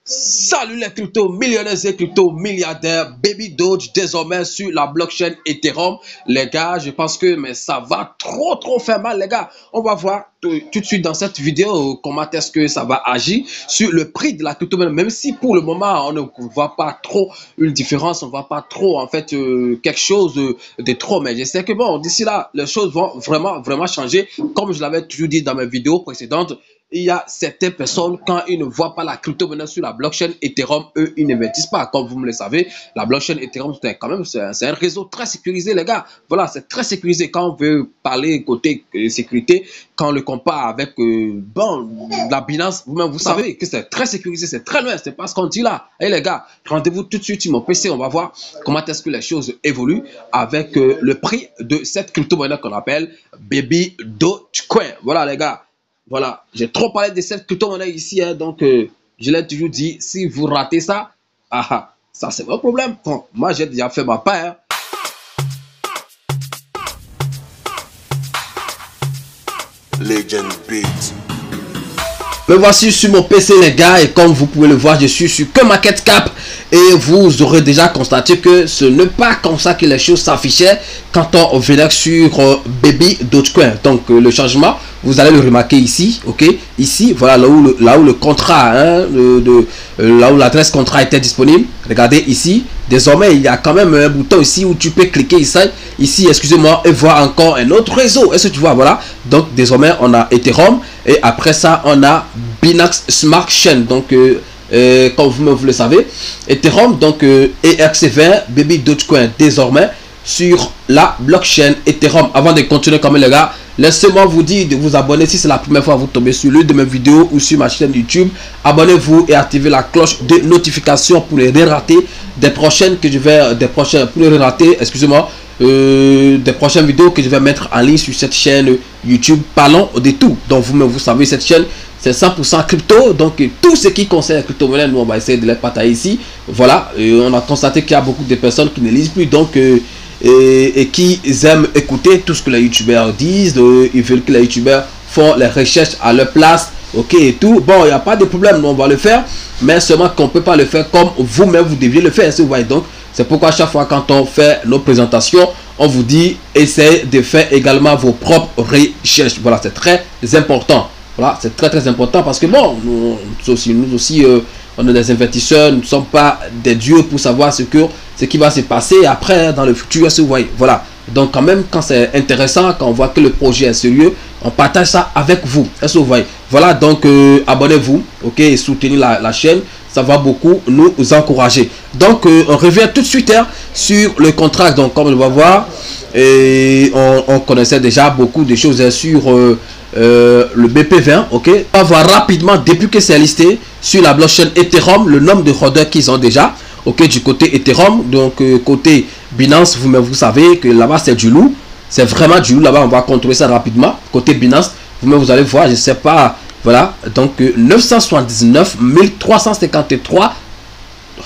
Salut les crypto-millionnaires et crypto-milliardaires, Baby Doge désormais sur la blockchain Ethereum. Les gars, je pense que ça va trop faire mal les gars. On va voir tout de suite dans cette vidéo comment est-ce que ça va agir sur le prix de la crypto-monnaie. Même si pour le moment on ne voit pas trop une différence, on ne voit pas trop en fait quelque chose de trop. Mais je sais que bon, d'ici là, les choses vont vraiment changer. Comme je l'avais toujours dit dans mes vidéos précédentes, il y a certaines personnes, quand ils ne voient pas la crypto-monnaie sur la blockchain Ethereum, eux, ils n'investissent pas. Comme vous me le savez, la blockchain Ethereum, c'est un réseau très sécurisé, les gars. Voilà, c'est très sécurisé. Quand on veut parler côté sécurité, quand on le compare avec la Binance, vous-même, vous savez que c'est très sécurisé, c'est très loin, c'est pas ce qu'on dit là. Et les gars, rendez-vous tout de suite sur mon PC, on va voir comment est-ce que les choses évoluent avec le prix de cette crypto-monnaie qu'on appelle Baby Dogecoin. Voilà, les gars. Voilà, j'ai trop parlé de cette crypto-monnaie ici, hein, donc je l'ai toujours dit, si vous ratez ça, ça c'est votre problème. Bon, moi j'ai déjà fait ma part. Hein. Legend Beat. Me voici sur mon PC les gars, et comme vous pouvez le voir, je suis sur CoinMarketCap et vous aurez déjà constaté que ce n'est pas comme ça que les choses s'affichaient quand on venait sur Baby Dogecoin. Donc le changement, vous allez le remarquer ici, ok, ici, voilà là où le contrat, hein, là où l'adresse contrat était disponible. Regardez ici, désormais il y a quand même un bouton ici où tu peux cliquer ici, excusez-moi, et voir encore un autre réseau. Est-ce que tu vois, voilà, donc désormais on a Ethereum et après ça on a Binance Smart Chain. Donc comme vous le savez, Ethereum, donc ERC20 Baby Dogecoin désormais sur la blockchain Ethereum. Avant de continuer quand même les gars, laissez-moi vous dire de vous abonner si c'est la première fois que vous tombez sur l'une de mes vidéos ou sur ma chaîne YouTube. Abonnez-vous et activez la cloche de notification pour les rater des prochaines que je vais des prochaines vidéos que je vais mettre en ligne sur cette chaîne YouTube. Parlons de tout. Donc vous savez, cette chaîne c'est 100% crypto, donc tout ce qui concerne la crypto-monnaie, nous on va essayer de les partager ici. Voilà, on a constaté qu'il y a beaucoup de personnes qui ne lisent plus, donc et qui aiment écouter tout ce que les youtubeurs disent. Ils veulent que les youtubeurs font les recherches à leur place, ok, et tout. Bon, il n'y a pas de problème, nous on va le faire, mais seulement qu'on ne peut pas le faire comme vous-même vous deviez le faire, si vous voyez. Donc c'est pourquoi à chaque fois quand on fait nos présentations, on vous dit essayez de faire également vos propres recherches. Voilà, c'est très important. Voilà, c'est très important parce que bon, nous aussi on est des investisseurs, nous ne sommes pas des dieux pour savoir ce qui va se passer après dans le futur, si vous voyez. Voilà, donc quand même quand c'est intéressant, quand on voit que le projet est sérieux, on partage ça avec vous, est-ce que vous voyez. Voilà, donc abonnez-vous, ok, et soutenez la chaîne, ça va beaucoup nous encourager. Donc on revient tout de suite hein, sur le contrat. Donc comme on va voir, et on connaissait déjà beaucoup de choses hein, sur le BP20, ok. On va voir rapidement depuis que c'est listé sur la blockchain Ethereum le nombre de holders qu'ils ont déjà, ok, du côté Ethereum. Donc côté Binance, vous savez que là-bas c'est du loup, c'est vraiment du loup là-bas. On va contrôler ça rapidement. Côté Binance, vous allez voir, je sais pas, voilà, donc 979 353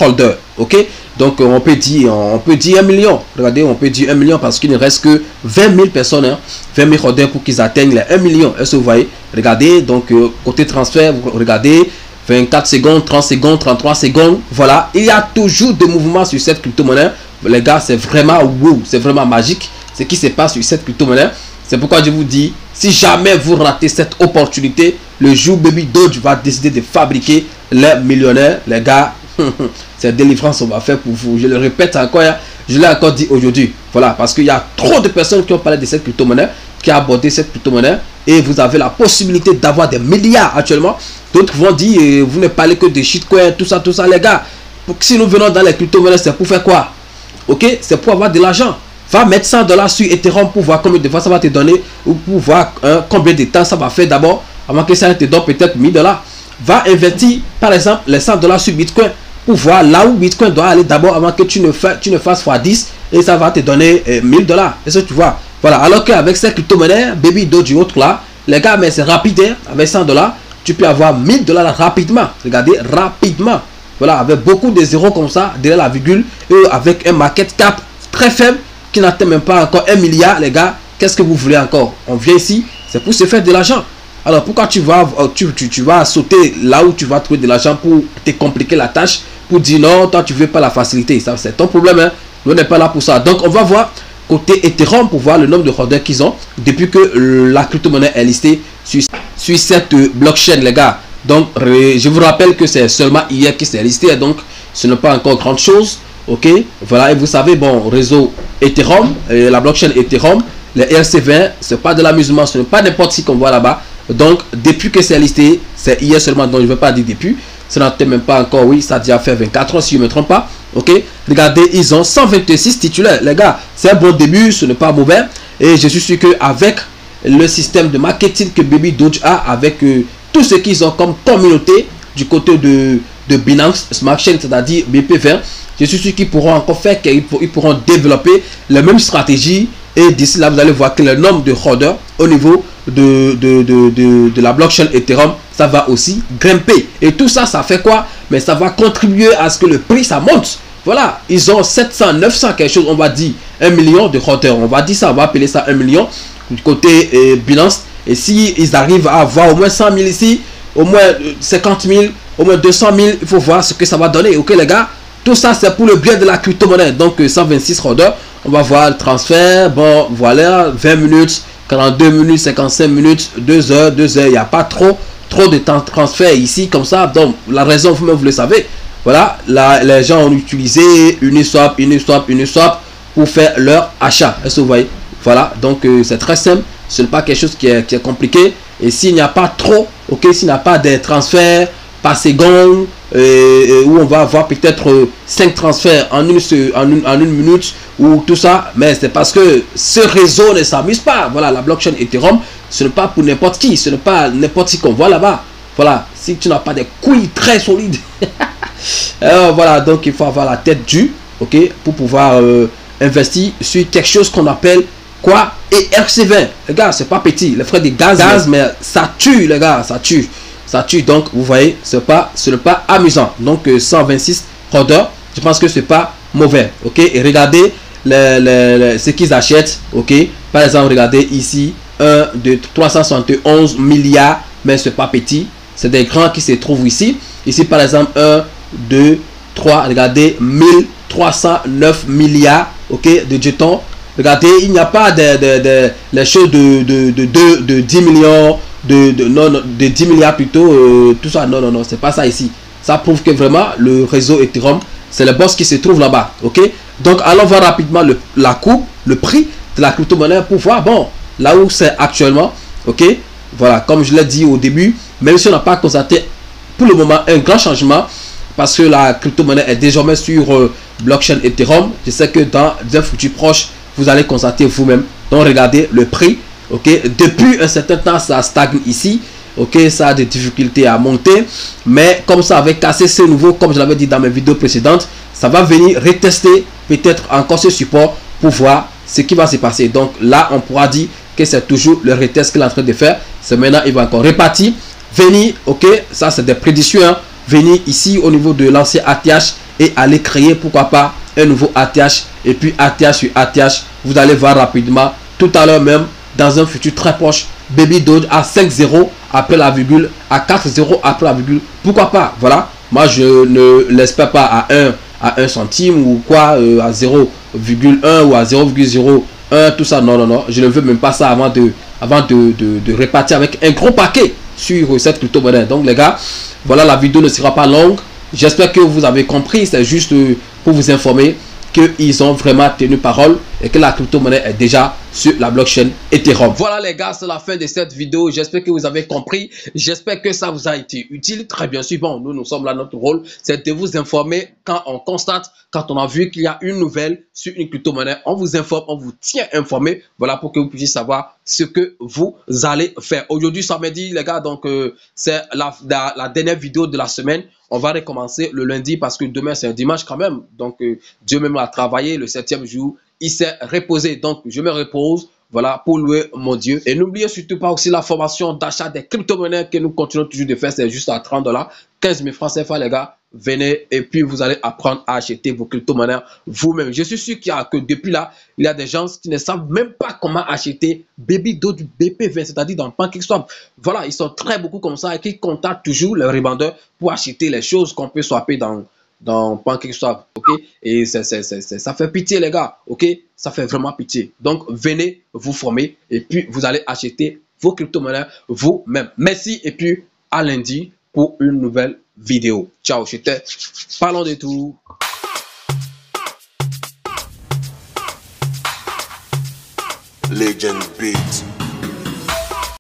holders, ok. Donc on peut dire 1 million. Regardez, on peut dire 1 million parce qu'il ne reste que 20 000 personnes, hein, 20 000 holders pour qu'ils atteignent les 1 million. Est-ce que vous voyez? Regardez, donc côté transfert, vous regardez 24 secondes, 30 secondes, 33 secondes. Voilà, il y a toujours des mouvements sur cette crypto-monnaie. Les gars, c'est vraiment wow, c'est vraiment magique ce qui se passe sur cette crypto-monnaie. C'est pourquoi je vous dis, si jamais vous ratez cette opportunité, le jour Baby Doge va décider de fabriquer les millionnaires, les gars, cette délivrance on va faire pour vous. Je le répète encore, je l'ai encore dit aujourd'hui. Voilà, parce qu'il y a trop de personnes qui ont parlé de cette crypto-monnaie, qui ont abordé cette crypto-monnaie, et vous avez la possibilité d'avoir des milliards actuellement. D'autres vont dire, vous ne parlez que de shitcoin, tout ça, les gars. Si nous venons dans les crypto-monnaies, c'est pour faire quoi? Ok, c'est pour avoir de l'argent. Va mettre $100 sur Ethereum pour voir combien de fois ça va te donner, ou pour voir combien de temps ça va faire d'abord, avant que ça te donne peut-être $1000. Va investir par exemple les $100 sur Bitcoin pour voir là où Bitcoin doit aller d'abord avant que tu ne fasses x10 et ça va te donner $1000. Est-ce que tu vois? Voilà, alors qu'avec cette crypto-monnaie, Baby Doge autre là, les gars, mais c'est rapide, hein? Avec $100, tu peux avoir $1000 rapidement. Regardez, rapidement. Voilà, avec beaucoup de zéros comme ça, derrière la virgule, et avec un market cap très faible qui n'atteint même pas encore 1 milliard, les gars. Qu'est-ce que vous voulez encore? On vient ici, c'est pour se faire de l'argent. Alors pourquoi tu vas sauter là où tu vas trouver de l'argent pour te compliquer la tâche, pour dire non, toi tu veux pas la facilité. Ça c'est ton problème, hein. Nous on n'est pas là pour ça. Donc on va voir côté Ethereum pour voir le nombre de holders qu'ils ont depuis que la crypto-monnaie est listée sur cette blockchain, les gars. Donc je vous rappelle que c'est seulement hier qui s'est listé, donc ce n'est pas encore grande chose. Ok, voilà, et vous savez, bon, réseau Ethereum, la blockchain Ethereum, les ERC20, c'est pas de l'amusement, ce n'est pas n'importe qui qu'on voit là-bas. Donc depuis que c'est listé, c'est hier seulement, donc je ne veux pas dire depuis, ça n'en même pas encore, oui, ça a déjà fait 24 ans si je ne me trompe pas. Ok, regardez, ils ont 126 titulaires, les gars, c'est un bon début, ce n'est pas mauvais, et je suis sûr qu'avec le système de marketing que Baby Doge a, avec tout ce qu'ils ont comme communauté du côté de Binance Smart Chain, c'est-à-dire BP20, je suis sûr qu'ils pourront encore faire, qu'ils pourront développer les mêmes stratégies, et d'ici là vous allez voir que le nombre de holders au niveau de la blockchain Ethereum, ça va aussi grimper. Et tout ça, ça fait quoi? Mais ça va contribuer à ce que le prix ça monte. Voilà, ils ont 700, 900 quelque chose, on va dire 1 million de holders, on va dire ça, on va appeler ça 1 million du côté Binance. Et si ils arrivent à avoir au moins 100 000 ici, au moins 50 000, au moins 200 000, il faut voir ce que ça va donner. Ok les gars, tout ça c'est pour le bien de la crypto-monnaie. Donc 126 holders, on va voir le transfert. Bon voilà, 20 minutes, 42 minutes, 55 minutes, 2 heures, il n'y a pas trop de temps de transfert ici comme ça. Donc la raison, vous-même vous le savez. Voilà, là, les gens ont utilisé Uniswap pour faire leur achat. Est-ce que vous voyez? Voilà, donc c'est très simple. Ce n'est pas quelque chose qui est compliqué. Et s'il n'y a pas trop, ok, s'il n'y a pas des transferts par seconde, où on va avoir peut-être 5 transferts en une minute, ou tout ça, mais c'est parce que ce réseau ne s'amuse pas. Voilà, la blockchain Ethereum, ce n'est pas pour n'importe qui, ce n'est pas n'importe qui qu'on voit là-bas. Voilà, si tu n'as pas des couilles très solides. Alors, voilà, donc il faut avoir la tête dure, ok, pour pouvoir investir sur quelque chose qu'on appelle quoi? Et ERC20, les gars, c'est pas petit, les frais de gaz, mais ça tue, les gars, ça tue. Donc vous voyez, ce n'est pas amusant. Donc 126 holders, je pense que c'est pas mauvais, ok. Et regardez ce qu'ils achètent, ok. Par exemple, regardez ici 371 milliards, mais c'est pas petit, c'est des grands qui se trouvent ici. Ici par exemple 1, 2, 3, regardez 1309 milliards, ok, de jetons. Regardez, il n'y a pas les choses de 10 millions, de 10 milliards plutôt, tout ça, non, c'est pas ça ici. Ça prouve que vraiment le réseau Ethereum, c'est le boss qui se trouve là-bas, ok. Donc allons voir rapidement la courbe, le prix de la crypto-monnaie pour voir, bon, là où c'est actuellement, ok. Voilà, comme je l'ai dit au début, même si on n'a pas constaté pour le moment un grand changement, parce que la crypto-monnaie est désormais sur blockchain Ethereum, je sais que dans un futur proche, vous allez constater vous-même. Donc regardez le prix, ok, depuis un certain temps ça stagne ici, ok, ça a des difficultés à monter, mais comme ça avait cassé ce nouveau, comme je l'avais dit dans mes vidéos précédentes, ça va venir retester peut-être encore ce support pour voir ce qui va se passer. Donc là on pourra dire que c'est toujours le retest qu'il est en train de faire. C'est maintenant il va encore repartir, venir, ok, ça c'est des prédictions, hein, venir ici au niveau de l'ancien ATH et aller créer pourquoi pas un nouveau ATH, et puis ATH sur ATH, vous allez voir rapidement tout à l'heure même, dans un futur très proche, Baby Doge à 5,0 après la virgule, à 4,0 après la virgule, pourquoi pas. Voilà, moi je ne l'espère pas à 1 centime ou quoi, à 0,1 ou à 0,01, tout ça, non, je ne veux même pas ça avant de repartir avec un gros paquet sur cette crypto-monnaie. Donc les gars, voilà, la vidéo ne sera pas longue. J'espère que vous avez compris, c'est juste pour vous informer qu'ils ont vraiment tenu parole et que la crypto-monnaie est déjà sur la blockchain Ethereum. Voilà les gars, c'est la fin de cette vidéo. J'espère que vous avez compris. J'espère que ça vous a été utile. Très bien sûr, bon, nous sommes là, notre rôle, c'est de vous informer quand on constate, quand on a vu qu'il y a une nouvelle sur une crypto-monnaie. On vous informe, on vous tient informé. Voilà, pour que vous puissiez savoir ce que vous allez faire. Aujourd'hui, samedi, les gars, donc c'est la dernière vidéo de la semaine. On va recommencer le lundi parce que demain c'est un dimanche quand même. Donc Dieu même a travaillé le 7e jour. Il s'est reposé. Donc je me repose. voilà, pour louer mon Dieu. Et n'oubliez surtout pas aussi la formation d'achat des crypto-monnaies que nous continuons toujours de faire. C'est juste à 30 $, 15 000 francs CFA, les gars. Venez et puis vous allez apprendre à acheter vos crypto-monnaies vous-même. Je suis sûr que depuis là, il y a des gens qui ne savent même pas comment acheter BabyDo du BP20, c'est-à-dire dans PancakeSwap. Voilà, ils sont très beaucoup comme ça et qui contactent toujours les revendeurs pour acheter les choses qu'on peut swapper dans PancakeSwap, ok? Et ça fait pitié, les gars, ok? Ça fait vraiment pitié. Donc, venez vous former et puis vous allez acheter vos crypto-monnaies vous-même. Merci et puis à lundi pour une nouvelle vidéo. Ciao, c'était Parlons de tout. Legend Beat.